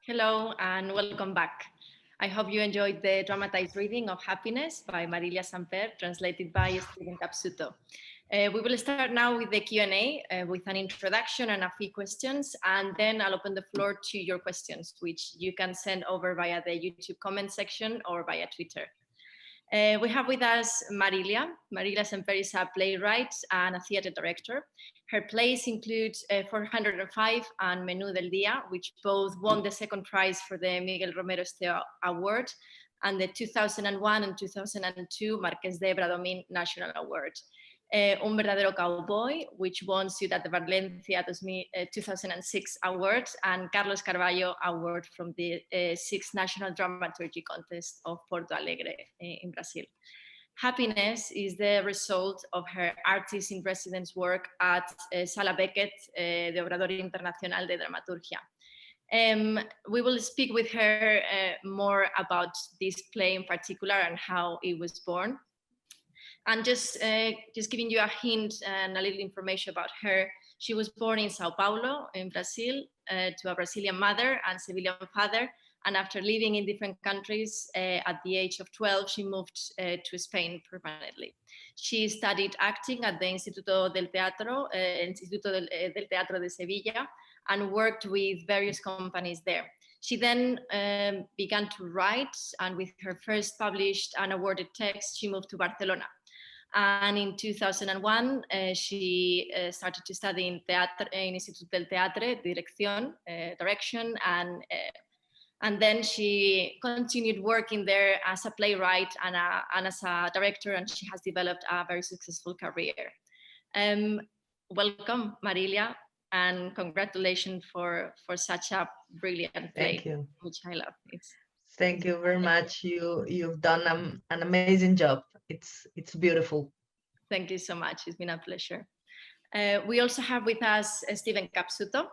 Hello and welcome back. I hope you enjoyed the dramatized reading of Happiness by Marilia Samper, translated by Steven Capsuto. We will start now with the Q&A with an introduction and a few questions, and then I'll open the floor to your questions, which you can send over via the YouTube comment section or via Twitter. We have with us Marilia. Marilia Samper is a playwright and a theatre director. Her plays include 405 and Menú del Día, which both won the second prize for the Miguel Romero Esteo Award and the 2001 and 2002 Marqués de Bradomín National Award. Un verdadero cowboy, which won Ciudad de Valencia 2006 award, and Carlos Carvalho award from the 6th National Dramaturgy Contest of Porto Alegre in Brazil. Happiness is the result of her artist in residence work at Sala Beckett, the Obradorio Internacional de Dramaturgia. We will speak with her more about this play in particular and how it was born. And just giving you a hint and a little information about her, she was born in Sao Paulo, in Brazil, to a Brazilian mother and Sevillian father. And after living in different countries, at the age of 12, she moved to Spain permanently. She studied acting at the Instituto del Teatro de Sevilla, and worked with various companies there. She then began to write, and with her first published and awarded text, she moved to Barcelona. And in 2001, she started to study in Instituto del Teatre, direction, and then she continued working there as a playwright and as a director, and she has developed a very successful career. Welcome, Marilia, and congratulations for such a brilliant play. Thank you. Which I love. Thank you very much. You've done an amazing job. It's beautiful. Thank you so much. It's been a pleasure. We also have with us Steven Capsuto.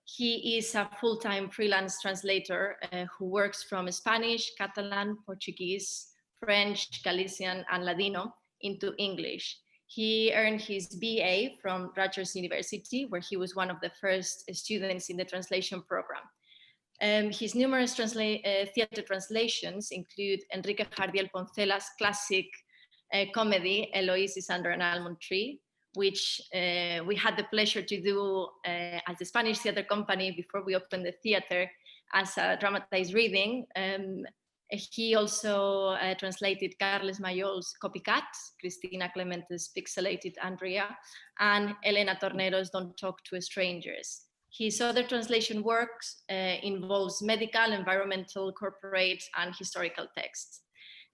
He is a full-time freelance translator who works from Spanish, Catalan, Portuguese, French, Galician, and Ladino into English. He earned his BA from Rutgers University, where he was one of the first students in the translation program. His numerous theatre translations include Enrique Jardiel Poncela's classic comedy, Eloise is Under an Almond Tree, which we had the pleasure to do as the Spanish theatre company before we opened the theatre as a dramatized reading. He also translated Carles Mayol's Copycat, Cristina Clemente's Pixelated Andrea, and Elena Tornero's Don't Talk to Strangers. His other translation works involves medical, environmental, corporate, and historical texts.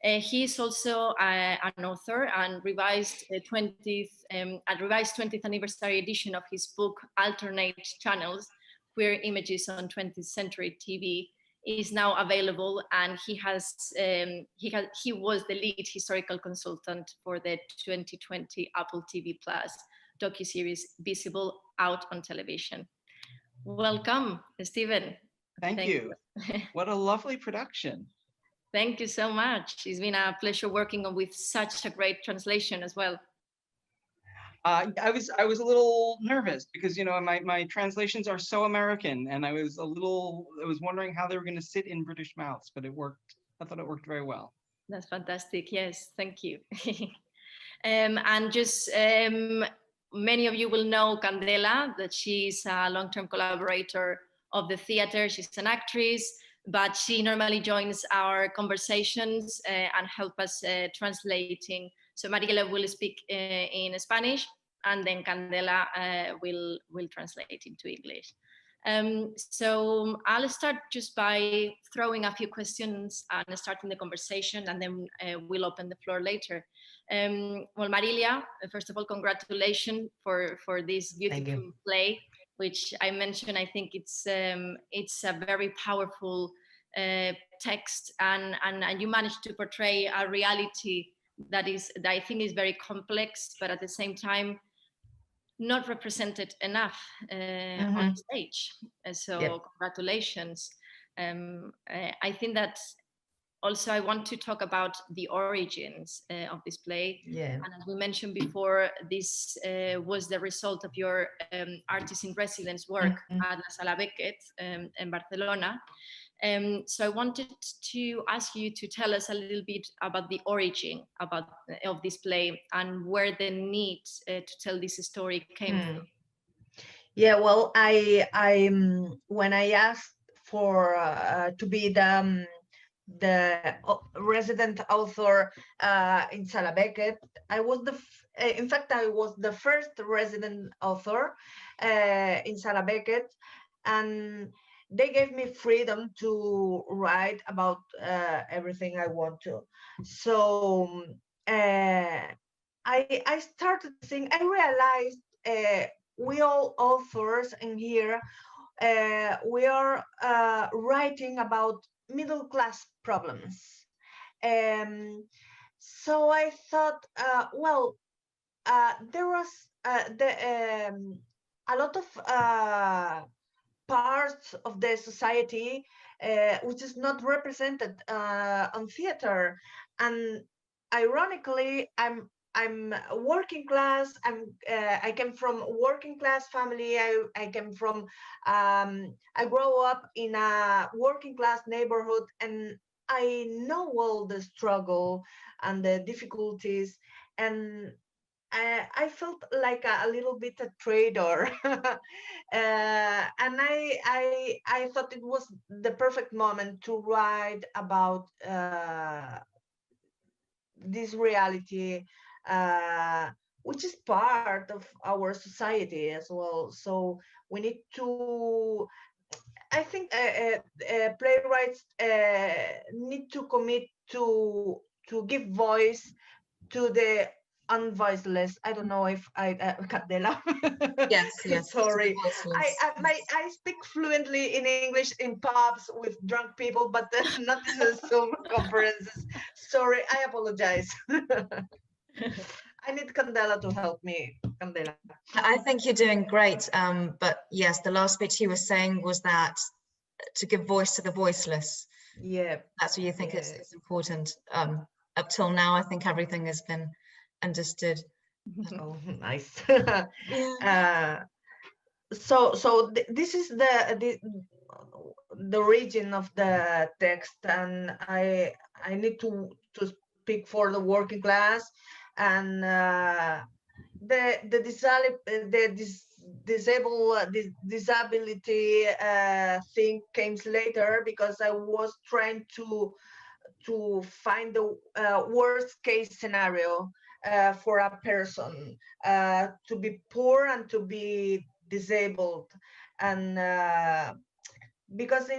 He is also an author and revised 20th anniversary edition of his book Alternate Channels, Queer Images on 20th Century TV, is now available, and he was the lead historical consultant for the 2020 Apple TV Plus docuseries Visible, out on television. Welcome, Steven. Thank you. What a lovely production. Thank you so much. It's been a pleasure working with such a great translation as well. I was a little nervous because my translations are so American, and I was wondering how they were going to sit in British mouths, but it worked. I thought it worked very well. That's fantastic. Yes, thank you. And just many of you will know Candela, that she's a long-term collaborator of the theater. She's an actress, but she normally joins our conversations and help us translating. So Mariela will speak in Spanish, and then Candela will translate into English. So I'll start just by throwing a few questions and starting the conversation, and then we'll open the floor later. Well, Marilia, first of all, congratulations for this beautiful play, which I mentioned. I think it's a very powerful text, and you managed to portray a reality that I think is very complex, but at the same time not represented enough on stage. So congratulations. I think that also, I want to talk about the origins of this play. Yeah. And as we mentioned before, this was the result of your artist in residence work at La Sala Beckett in Barcelona. So I wanted to ask you to tell us a little bit about the origin of this play and where the need to tell this story came from. Yeah, well, I when I asked for to be the resident author in Sala Beckett, I was in fact, I was the first resident author in Sala Beckett, and they gave me freedom to write about everything I want to. So I started to think. I realized we all authors in here, we are writing about middle class problems. So I thought, well, there was a lot of parts of the society which is not represented on theater, and ironically, I'm working class. I came from working class family. I came from I grow up in a working class neighborhood, and I know all the struggle and the difficulties, and I felt like a little bit a traitor, and I thought it was the perfect moment to write about this reality, which is part of our society as well. So we need to. I think playwrights need to commit to give voice to the unvoiceless. I don't know if Candela. Yes. Sorry. I speak fluently in English in pubs with drunk people, but not in the Zoom conferences. Sorry, I apologize. I need Candela to help me. Candela. I think you're doing great. But yes, the last bit you were saying was that to give voice to the voiceless. Yeah. That's what you think is important. Up till now, I think everything has been understood. Oh, nice. Yeah. So this is the origin of the text, and I need to speak for the working class, and disability thing came later, because I was trying to find the worst case scenario for a person to be poor and to be disabled, and because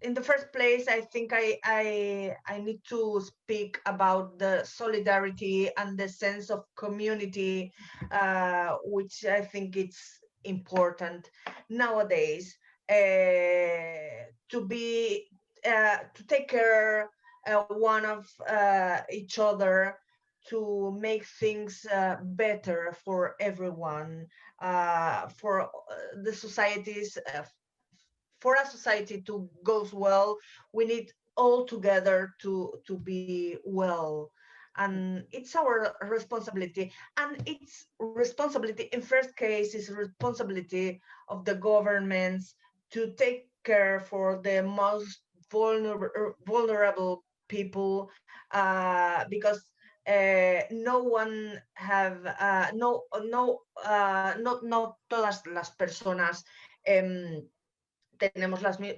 in the first place, I think I need to speak about the solidarity and the sense of community, which I think it's important nowadays, to be to take care one of each other, to make things better for everyone, for the societies. For a society to goes well, we need all together to be well, and it's our responsibility. And it's responsibility in first case is responsibility of the governments to take care for the most vulnerable people, because no one have not todas las personas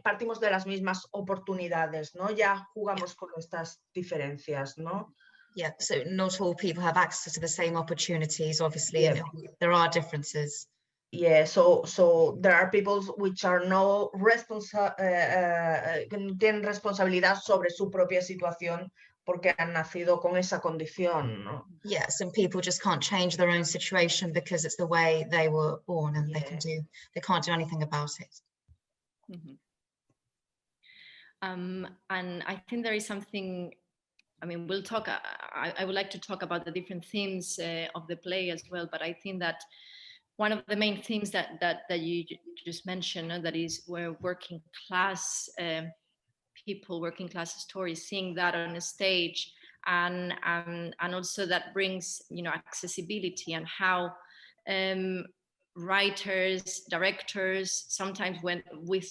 partimos de las mismas oportunidades, ¿no? Ya jugamos con estas diferencias, ¿no? Yeah, so not all people have access to the same opportunities, obviously, Yeah. and there are differences. Yeah, so there are people which are no tienen responsabilidad sobre su propia situación porque han nacido con esa condición, ¿no? Yeah, some people just can't change their own situation because it's the way they were born, and Yeah. they can't do anything about it. Mm-hmm. And I think there is something, I mean, we'll talk, I would like to talk about the different themes of the play as well, but I think that one of the main themes that you just mentioned, that is where working class people, working class stories, seeing that on a stage, and also that brings, you know, accessibility, and how writers, directors, sometimes when with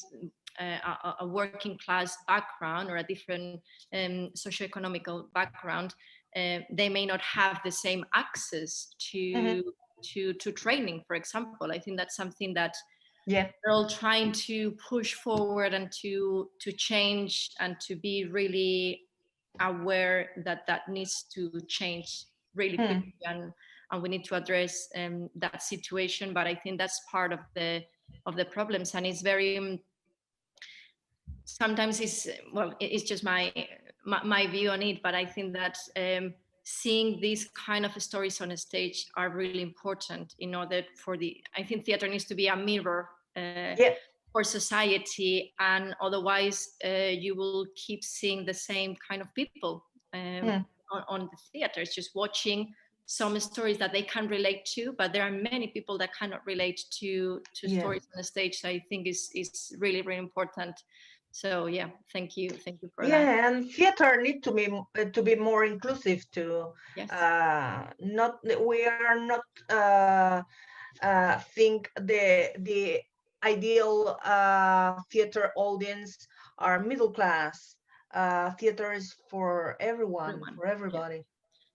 a working class background or a different socioeconomical background, they may not have the same access to training, for example. I think that's something that we're all trying to push forward and to change, and to be really aware that that needs to change really quickly, and we need to address that situation. But I think that's part of the problems, and it's very sometimes it's, well, it's just my view on it, but I think that seeing these kind of stories on a stage are really important in order for I think theater needs to be a mirror for society, and otherwise you will keep seeing the same kind of people on the theaters, just watching some stories that they can relate to, but there are many people that cannot relate to stories on the stage. So I think is really, really important. So yeah, thank you for that. Yeah, and theater need to be more inclusive too. Yes. Not we are not think the ideal theater audience are middle class. Theater is for everyone, for everybody.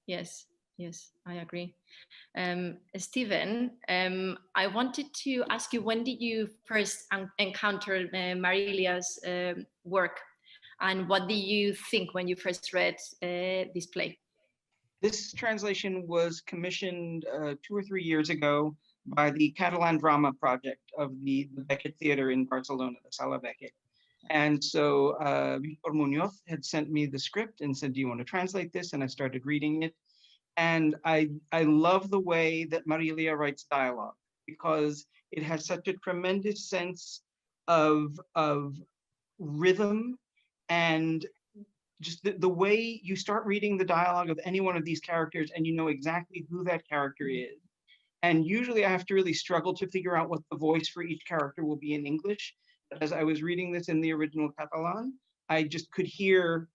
Yes, yes, I agree. Steven, I wanted to ask you, when did you first encounter Marilia's work, and what did you think when you first read this play? This translation was commissioned 2 or 3 years ago by the Catalan Drama Project of the Beckett Theater in Barcelona, the Sala Beckett. And so Victor Munoz had sent me the script and said, do you want to translate this? And I started reading it. And I love the way that Marilia writes dialogue, because it has such a tremendous sense of rhythm, and just the way you start reading the dialogue of any one of these characters and you know exactly who that character is. And usually I have to really struggle to figure out what the voice for each character will be in English. But as I was reading this in the original Catalan, I just could hear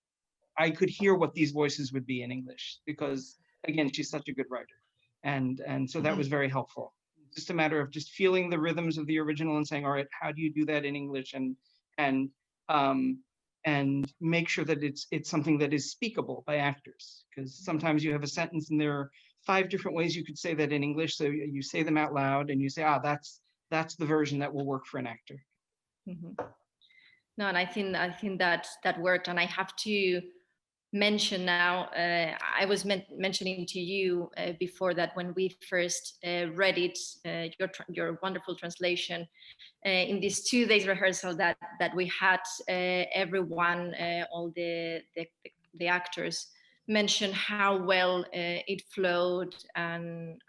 what these voices would be in English, because again, she's such a good writer. And so that was very helpful. Just a matter of just feeling the rhythms of the original and saying, all right, how do you do that in English? And make sure that it's something that is speakable by actors, because sometimes you have a sentence and there are 5 different ways you could say that in English. So you say them out loud and you say, that's the version that will work for an actor. No, and I think that worked. And I have to mention now, I was mentioning to you before that when we first read it, your wonderful translation, in these 2 days rehearsal that we had, everyone, all the actors mentioned how well it flowed, and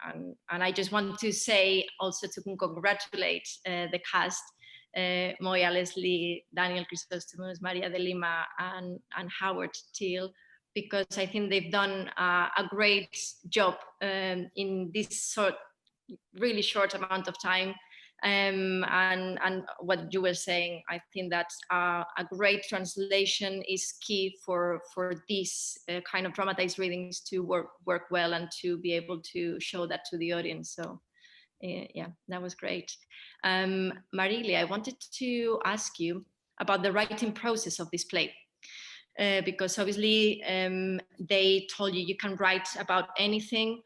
I just want to say also to congratulate the cast, Moya, Leslie, Daniel Chrysostomus, Maria de Lima, and Howard Teal, because I think they've done a great job in this really short amount of time. And what you were saying, I think that a great translation is key for these kind of dramatized readings to work well, and to be able to show that to the audience. So yeah, that was great. Marilia, I wanted to ask you about the writing process of this play, because obviously they told you can write about anything.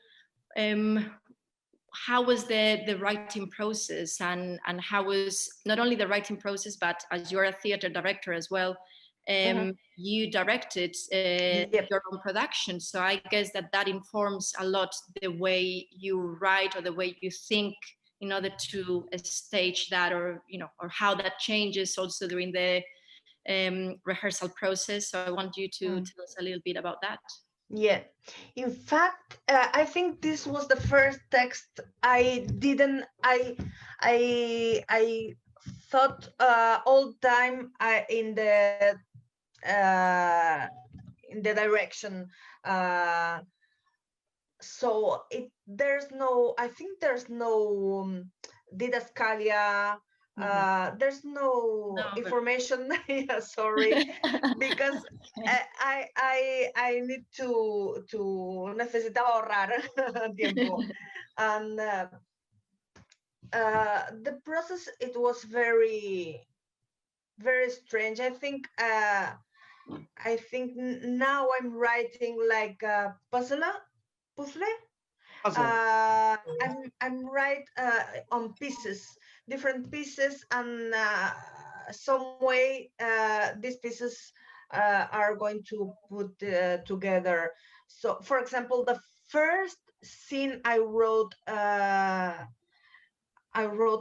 How was the writing process, and how was not only the writing process, but as you're a theater director as well, you directed your own production. So I guess that informs a lot the way you write, or the way you think, in order to stage that, or or how that changes also during the rehearsal process. So I want you to tell us a little bit about that. Yeah, in fact, I think this was the first text I didn't. I thought all time in the direction. So there's no. I think there's no didascalia There's no No, but- information. Yeah, sorry, because I need to necesitaba ahorrar tiempo, and the process, it was very strange. I think now I'm writing like a puzzle. Puzzle. I'm right on pieces, different pieces, and some way these pieces are going to put together. So, for example, the first scene I wrote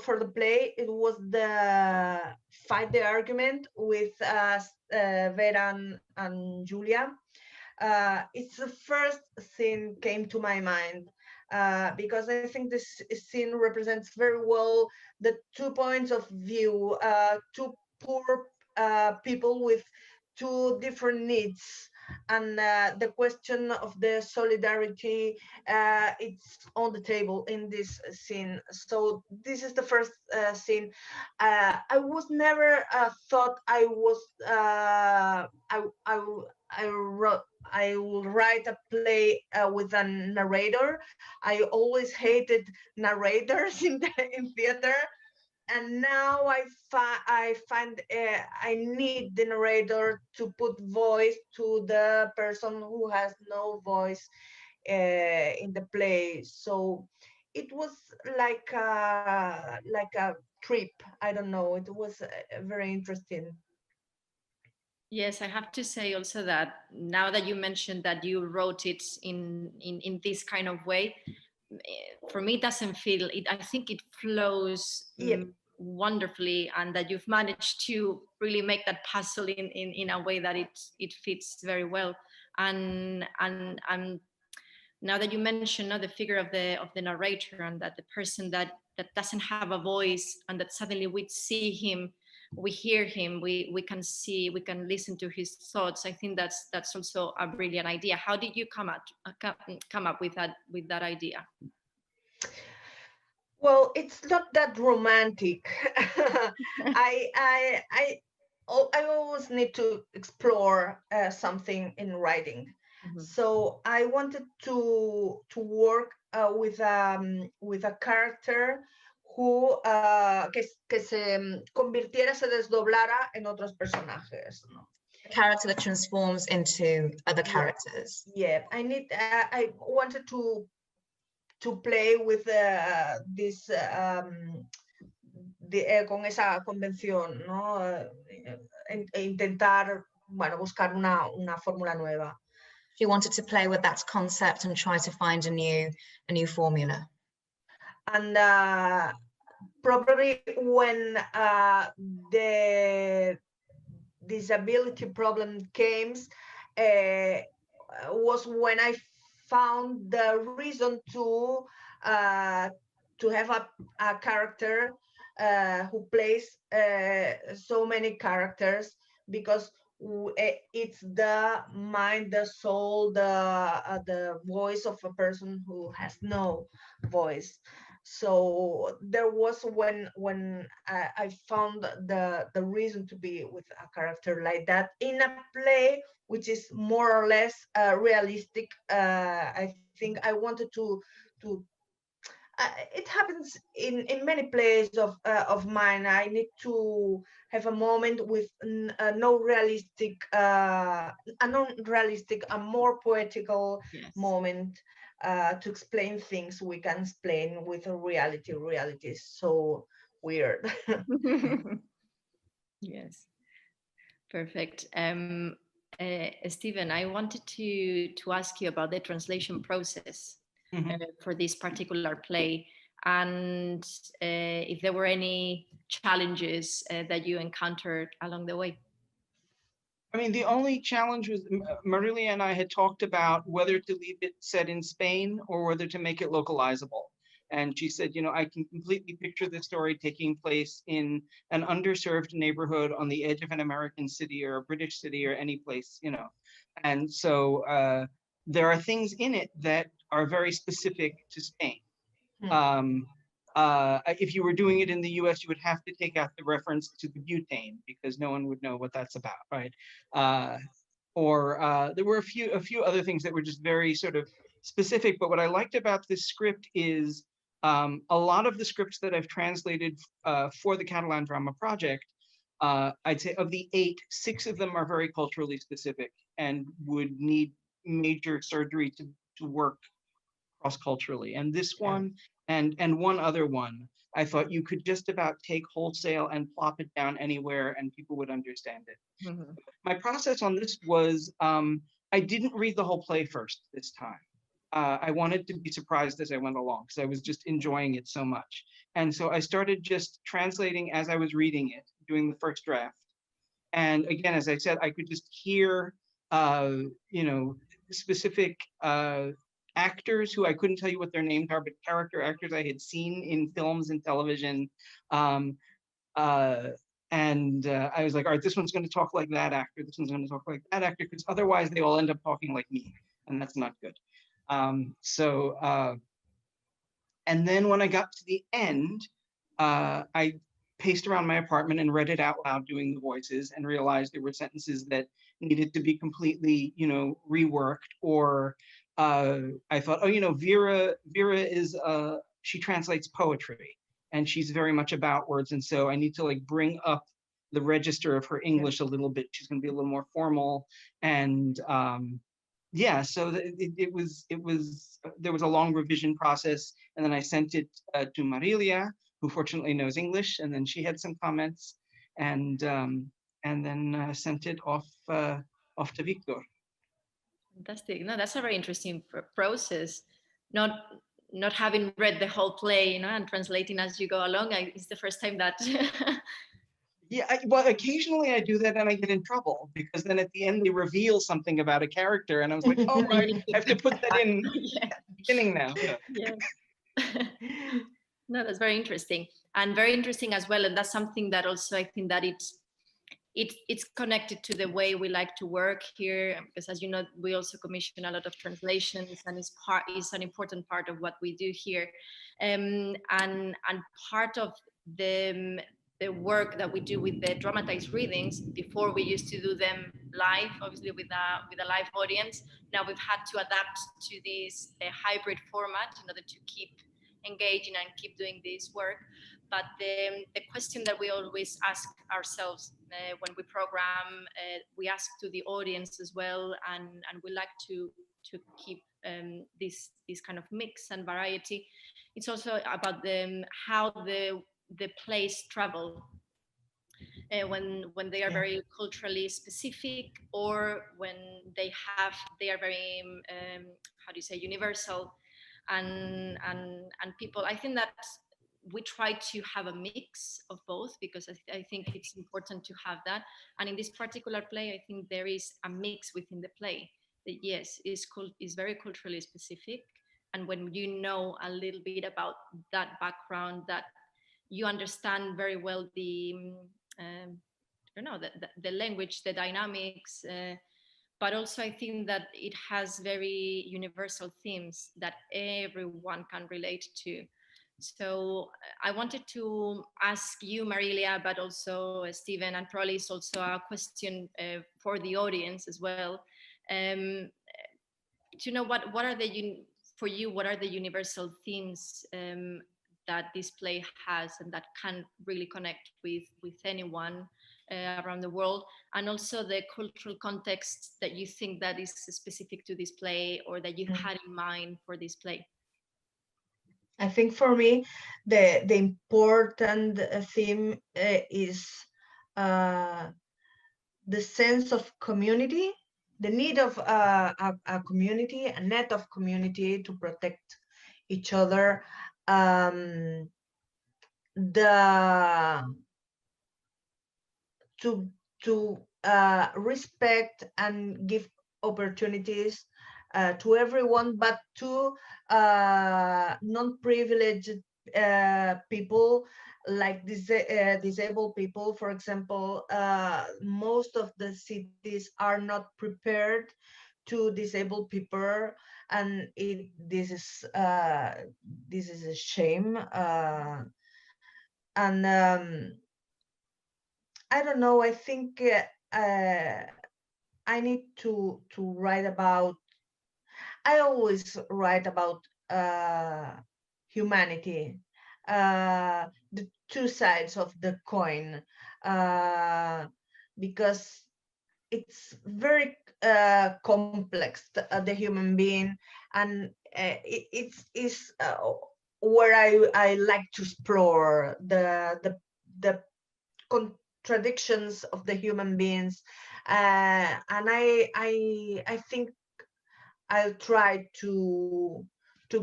for the play, it was the fight the argument with Vera and Julia. It's the first scene came to my mind because I think this scene represents very well the 2 points of view, two poor people with two different needs, and the question of the solidarity, it's on the table in this scene. So this is the first scene. I was never thought I was I will write a play with a narrator. I always hated narrators in theater, and now I find I need the narrator to put voice to the person who has no voice in the play. So it was like a trip. I don't know. It was very interesting. Yes, I have to say also that now that you mentioned that you wrote it in this kind of way, for me it doesn't feel it. I think it flows wonderfully, and that you've managed to really make that puzzle in a way that it fits very well. And now that you mentioned the figure of the narrator, and that the person that doesn't have a voice, and that suddenly we see him, we hear him, we can see, we can listen to his thoughts. I think that's also a brilliant idea. How did you come up with that idea? Well, it's not that romantic. I always need to explore something in writing. Mm-hmm. So I wanted to work with a character who que se convirtiera, se desdoblara en otros personajes, ¿no? A character that transforms into other characters. Yeah, I wanted to play with this con esa convención, ¿no? Intentar, bueno, buscar una fórmula nueva. She wanted to play with that concept and try to find a new formula. And probably when the disability problem came, was when I found the reason to have a character who plays so many characters, because it's the mind, the soul, the voice of a person who has no voice. So there was when I found the reason to be with a character like that in a play which is more or less realistic. I think I wanted to it happens in many plays of mine. I need to have a moment with a non-realistic, a more poetical moment to explain things we can explain with a reality. Reality is so weird. Yes, perfect. Steven, I wanted to ask you about the translation process. Mm-hmm. For this particular play, and if there were any challenges that you encountered along the way. I mean, the only challenge was Marilia and I had talked about whether to leave it set in Spain or whether to make it localizable. And she said, you know, I can completely picture this story taking place in an underserved neighborhood on the edge of an American city or a British city or any place, you know. And so there are things in it that are very specific to Spain. if you were doing it in the US, you would have to take out the reference to the butane because no one would know what that's about, right? There were a few other things that were just very sort of specific. But what I liked about this script is a lot of the scripts that I've translated for the Catalan Drama Project, I'd say of the 8, 6 of them are very culturally specific and would need major surgery to work cross-culturally. And this one and one other one, I thought you could just about take wholesale and plop it down anywhere and people would understand it. Mhm. My process on this was I didn't read the whole play first this time. I wanted to be surprised as I went along because I was just enjoying it so much. And so I started just translating as I was reading it, doing the first draft. And again, as I said, I could just hear, you know, specific actors who I couldn't tell you what their names are, but character actors I had seen in films and television. I was like, all right, this one's going to talk like that actor. This one's going to talk like that actor, because otherwise they all end up talking like me, and that's not good. And then when I got to the end, I paced around my apartment and read it out loud doing the voices and realized there were sentences that needed to be completely, you know, reworked. Or I thought, oh, you know, Vera is, she translates poetry and she's very much about words. And so I need to like bring up the register of her English a little bit. She's going to be a little more formal. And yeah, so there was a long revision process, and then I sent it to Marilia, who fortunately knows English, and then she had some comments, and then sent it off to Victor. Fantastic. No, that's a very interesting process. Not having read the whole play, you know, and translating as you go along. It's the first time that. Yeah, well, occasionally I do that and I get in trouble because then at the end they reveal something about a character and I was like, oh, right, I have to put that in at the beginning now. Yeah. No, that's very interesting, and very interesting as well. And that's something that also I think that it's connected to the way we like to work here, because as you know, we also commission a lot of translations, and it's an important part of what we do here, and part of the work that we do with the dramatized readings. Before we used to do them live, obviously with a live audience. Now we've had to adapt to this hybrid format in order to keep engaging and keep doing this work. But the question that we always ask ourselves when we program, we ask to the audience as well, and we like to keep this kind of mix and variety. It's also about how the plays travel when they are very culturally specific, or when they are very how do you say, universal, and people. I think that we try to have a mix of both, because I think it's important to have that. And in this particular play, I think there is a mix within the play that, yes, is very culturally specific. And when you know a little bit about that background, that you understand very well the the language, the dynamics, but also I think that it has very universal themes that everyone can relate to. So I wanted to ask you, Marilia, but also Steven, and probably it's also a question for the audience as well, to know what are for you, what are the universal themes that this play has, and that can really connect with anyone around the world, and also the cultural context that you think that is specific to this play, or that you had in mind for this play. I think for me, the important theme is the sense of community, the need of a community, a net of community to protect each other, to respect and give opportunities to everyone, but to non-privileged people, like disabled people, for example. Most of the cities are not prepared to disabled people, and this is a shame. And I don't know. I think I need to write about. I always write about humanity, the two sides of the coin, because it's very complex, the human being, and it's where I like to explore the contradictions of the human beings, and I think I'll try to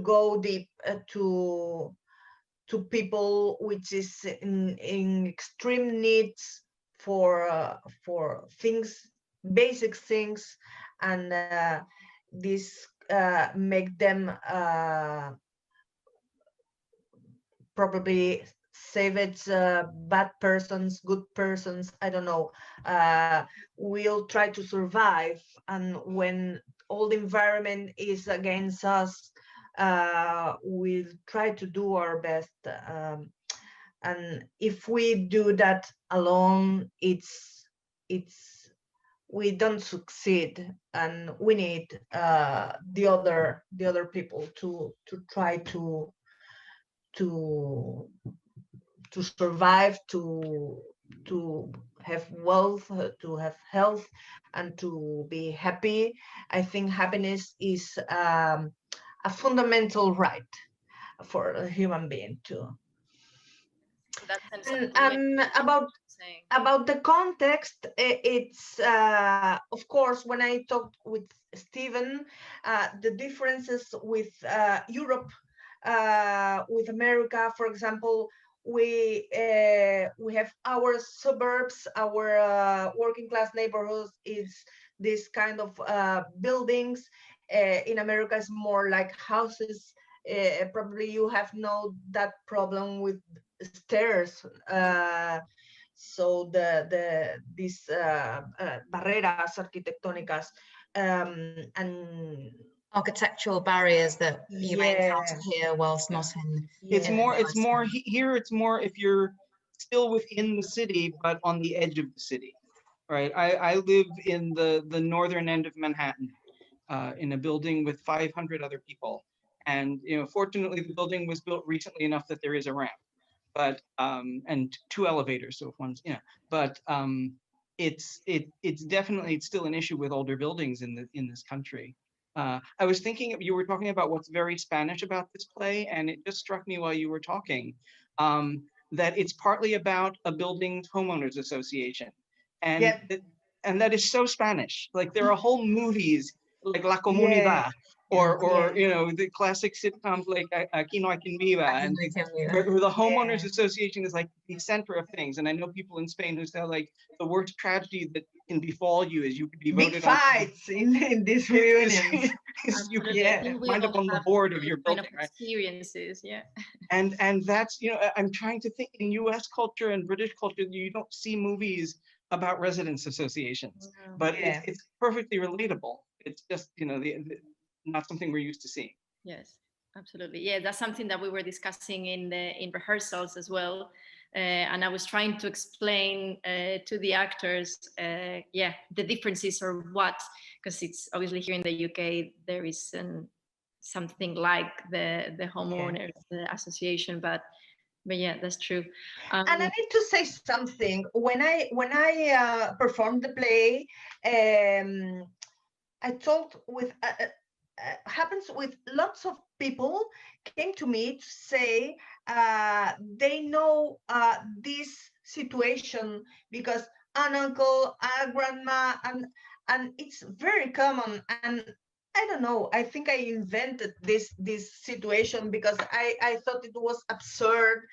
go deep to people which is in extreme needs for things, basic things, and this make them probably savage, bad persons, good persons, I don't know. We'll try to survive, and when all the environment is against us, we'll try to do our best. And if we do that alone, we don't succeed, and we need the other people to try to survive, to have wealth, to have health, and to be happy. I think happiness is a fundamental right for a human being too. That sense And about the context, it's of course, when I talked with Steven, the differences with Europe, with America, for example, we have our suburbs, our working class neighborhoods is this kind of buildings. In America, it's more like houses. Probably you have that problem with stairs. So these barreras arquitectónicas, and architectural barriers that you may encounter here whilst not in. It's more here. It's more if you're still within the city, but on the edge of the city, right? I live in the northern end of Manhattan, in a building with 500 other people, and fortunately the building was built recently enough that there is a ramp, but and 2 elevators, so if one's but it's definitely still an issue with older buildings in this country. I was thinking, you were talking about what's very Spanish about this play, and it just struck me while you were talking that it's partly about a building's homeowners association, and that is so Spanish. Like there are whole movies like La Comunidad, or the classic sitcoms like Aquí no hay quien viva, and where the homeowners association is like the center of things. And I know people in Spain who say like the worst tragedy that can befall you is you could be voted big fights in these reunions. You can wind up on the board of your building, right? Experiences, and that's I'm trying to think, in U.S. culture and British culture, you don't see movies about residents associations, but it's perfectly relatable. It's just not something we're used to seeing. Yes, absolutely. Yeah, that's something that we were discussing in rehearsals as well. And I was trying to explain to the actors, the differences or what, because it's obviously here in the UK, there is something like the homeowners association, but yeah, that's true. And I need to say something. When I performed the play, I talked with happens with lots of people came to me to say they know this situation because an uncle, a grandma, and it's very common. And I don't know, I think I invented this situation because I thought it was absurd,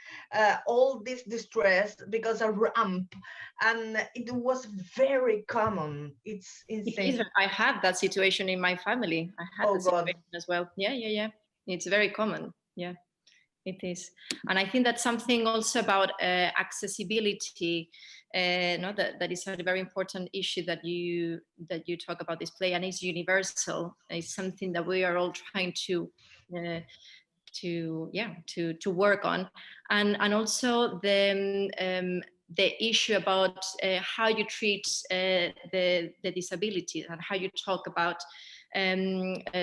all this distress because a ramp, and it was very common. It's insane. I had that situation in my family. I had that situation as well. Yeah. It's very common. Yeah. It is, and I think that's something also about accessibility. No, that is a very important issue that you talk about this play, and it's universal. It's something that we are all trying to work on, and also the issue about how you treat the disability and how you talk about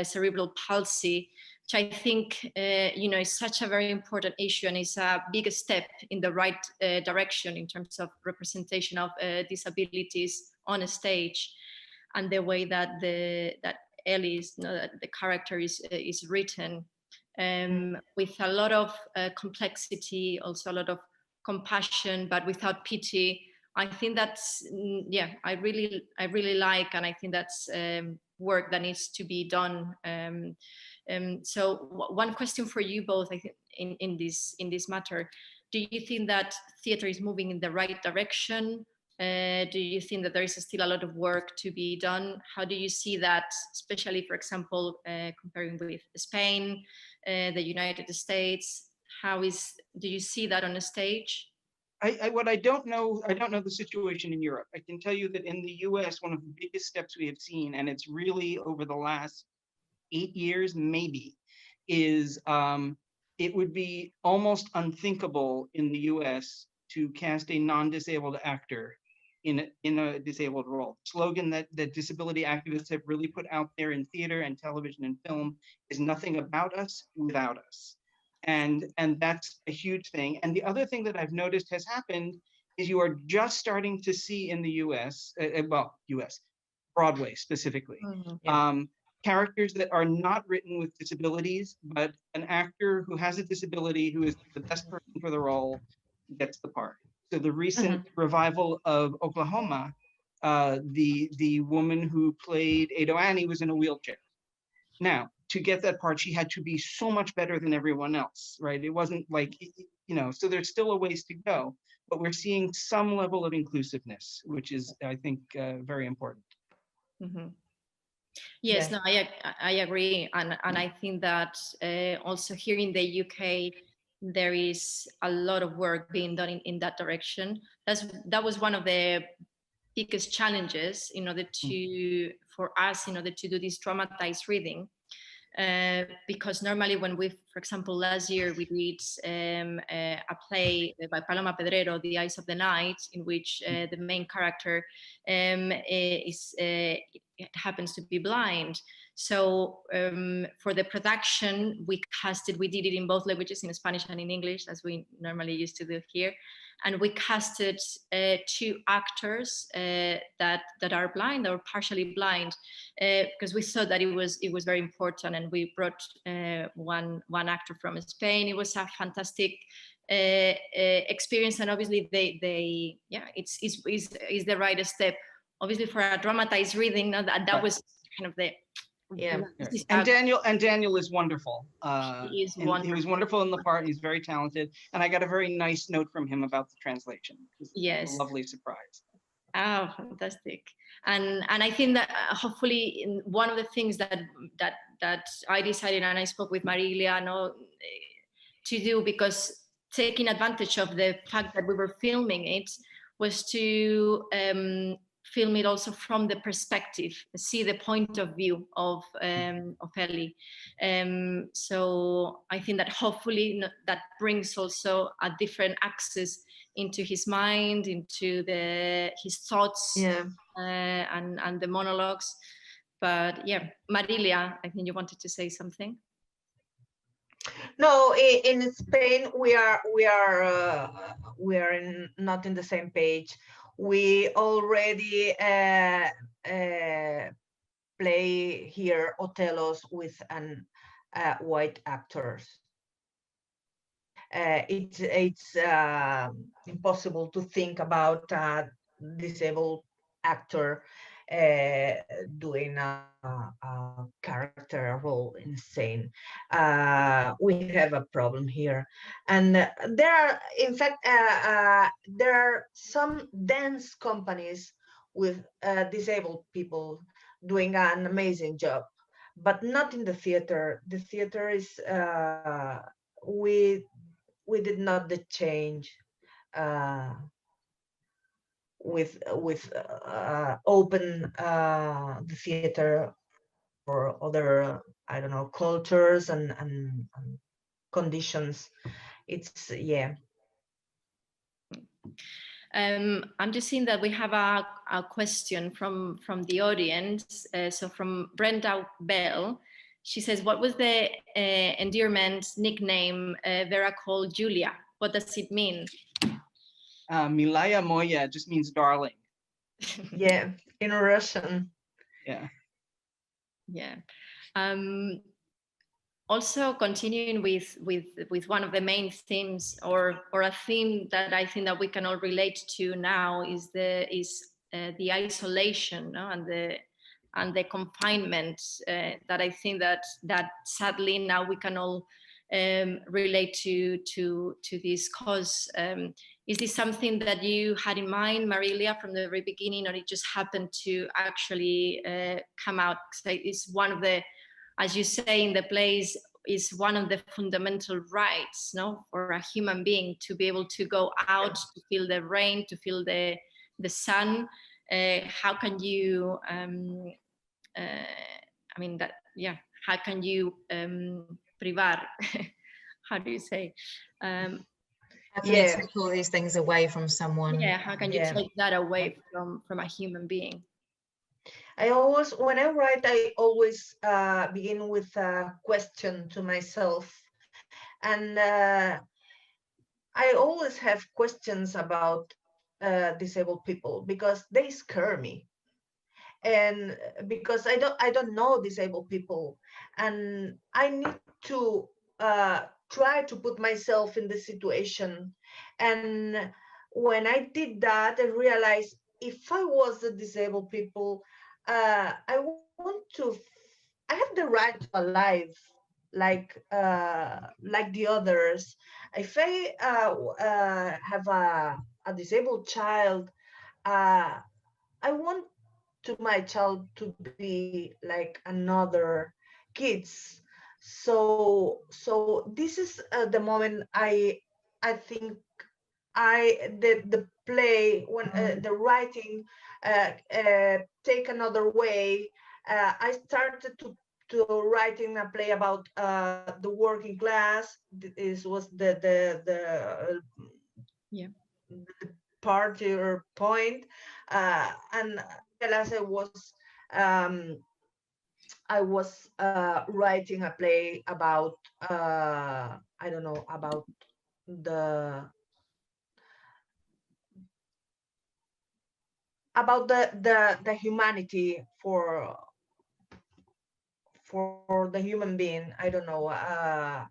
cerebral palsy, which I think is such a very important issue, and is a big step in the right direction in terms of representation of disabilities on a stage, and the way that that Ellie's, that the character is written with a lot of complexity, also a lot of compassion, but without pity. I think that's I really like, and I think that's work that needs to be done. So one question for you both, I think, in this matter: do you think that theatre is moving in the right direction? Do you think that there is still a lot of work to be done? How do you see that, especially, for example, comparing with Spain, the United States? Do you see that on a stage? I don't know the situation in Europe. I can tell you that in the US, one of the biggest steps we have seen, and it's really over the last 8 years, maybe, is it would be almost unthinkable in the US to cast a non-disabled actor in a disabled role. The slogan that disability activists have really put out there in theater and television and film is "nothing about us without us." And that's a huge thing. And the other thing that I've noticed has happened is you are just starting to see in the US, Broadway specifically, characters that are not written with disabilities, but an actor who has a disability, who is the best person for the role, gets the part. So the recent revival of Oklahoma, the woman who played Ado Annie was in a wheelchair. Now, to get that part, she had to be so much better than everyone else, right? It wasn't like, so there's still a ways to go, but we're seeing some level of inclusiveness, which is, I think, very important. Yes, no, I agree. And I think that also here in the UK, there is a lot of work being done in that direction. That was one of the biggest challenges for us in order to do this dramatized reading. Because normally when for example, last year we did a play by Paloma Pedrero, The Eyes of the Night, in which the main character happens to be blind. So for the production, we did it in both languages, in Spanish and in English, as we normally used to do here. And we casted 2 actors that are blind or partially blind, because we thought that it was very important. And we brought one actor from Spain. It was a fantastic experience, and obviously it's the right step. Obviously, for a dramatized reading, that was kind of the And Daniel is wonderful. He is wonderful. He was wonderful in the part. He's very talented, and I got a very nice note from him about the translation. Yes, a lovely surprise. Oh, fantastic! And I think that hopefully one of the things that I decided, and I spoke with Marilia to do, because taking advantage of the fact that we were filming it, was to film it also from the perspective, see the point of view of Ellie. So I think that hopefully that brings also a different access into his mind, into his thoughts, and the monologues. But yeah, Marilia, I think you wanted to say something. No, in Spain we are not in the same page. We already play here Othellos with white actors. It's impossible to think about a disabled actor doing a character role in scene. We have a problem here, and there are, in fact, there are some dance companies with disabled people doing an amazing job, but not in the theater. The theater is we did not the change with open the theater for other, I don't know, cultures and conditions. It's, yeah. I'm just seeing that we have a question from the audience. So from Brenda Bell, she says, what was the endearment nickname Vera called Julia? What does it mean? Milaya Moya just means darling. Yeah, in Russian. Yeah. Yeah. Also continuing with one of the main themes, or a theme that I think that we can all relate to now, is the isolation, no? and the confinement that I think that sadly now we can all relate to this cause. Is this something that you had in mind, Marilia, from the very beginning, or it just happened to actually come out? It's one of the, as you say in the plays, is one of the fundamental rights, no, for a human being to be able to go out, to feel the rain, to feel the sun. How can you, I mean, that, yeah, how can you privar? How do you say? How can you take all these things away from someone? Yeah, how can you take that away from a human being? I always, when I write, I always begin with a question to myself. And I always have questions about disabled people because they scare me. And because I don't know disabled people, and I need to try to put myself in the situation. And when I did that, I realized if I was a disabled people, I want to. I have the right to a life like the others. If I have a disabled child, I want to my child to be like another kids. So this is the moment I think the play, when the writing take another way. I started to writing a play about the working class. This was the yeah, the party or point, and as I was writing a play about I don't know, about the humanity for the human being. I don't know. I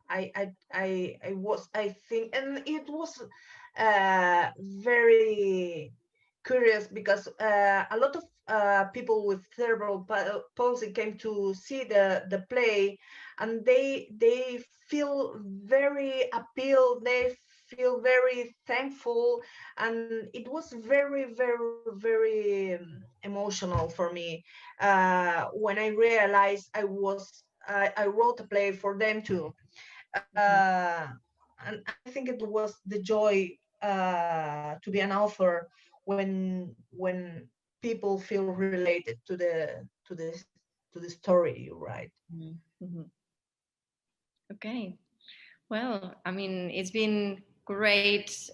think, and it was very curious because a lot of people with cerebral palsy came to see the play, and they feel very appealed. They feel very thankful, and it was very, very, very emotional for me when I realized I wrote a play for them too. And I think it was the joy to be an author when people feel related to the story you write. Mm-hmm. Okay. Well, I mean, it's been great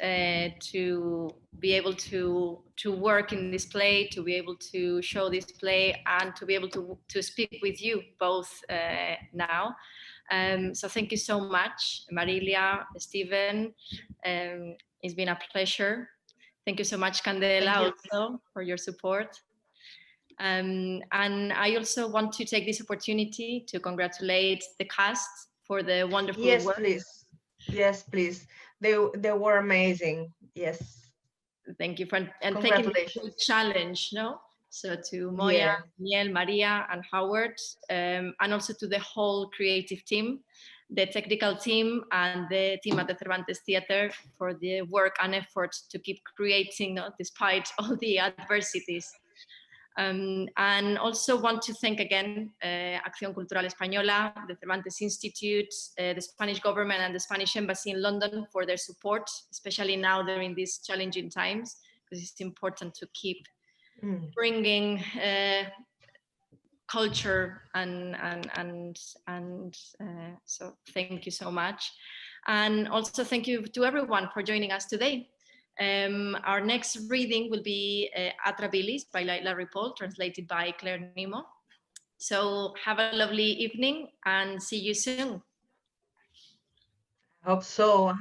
to be able to work in this play, to be able to show this play, and to be able to speak with you both now. So thank you so much, Marilia, Steven. It's been a pleasure. Thank you so much, Candela, also for your support. And I also want to take this opportunity to congratulate the cast for the wonderful work. Yes, please. They were amazing. Yes. Thank you for taking the challenge, no? So to Moya, Daniel, Maria, and Howard, and also to the whole creative team, the technical team, and the team at the Cervantes Theatre for the work and effort to keep creating, no, despite all the adversities. And also want to thank again Acción Cultural Española, the Cervantes Institute, the Spanish government and the Spanish Embassy in London for their support, especially now during these challenging times, because it's important to keep bringing culture and so thank you so much. And also thank you to everyone for joining us today. Our next reading will be Atrabilis by Laila Ripoll, translated by Claire Nemo. So have a lovely evening and see you soon. Hope so.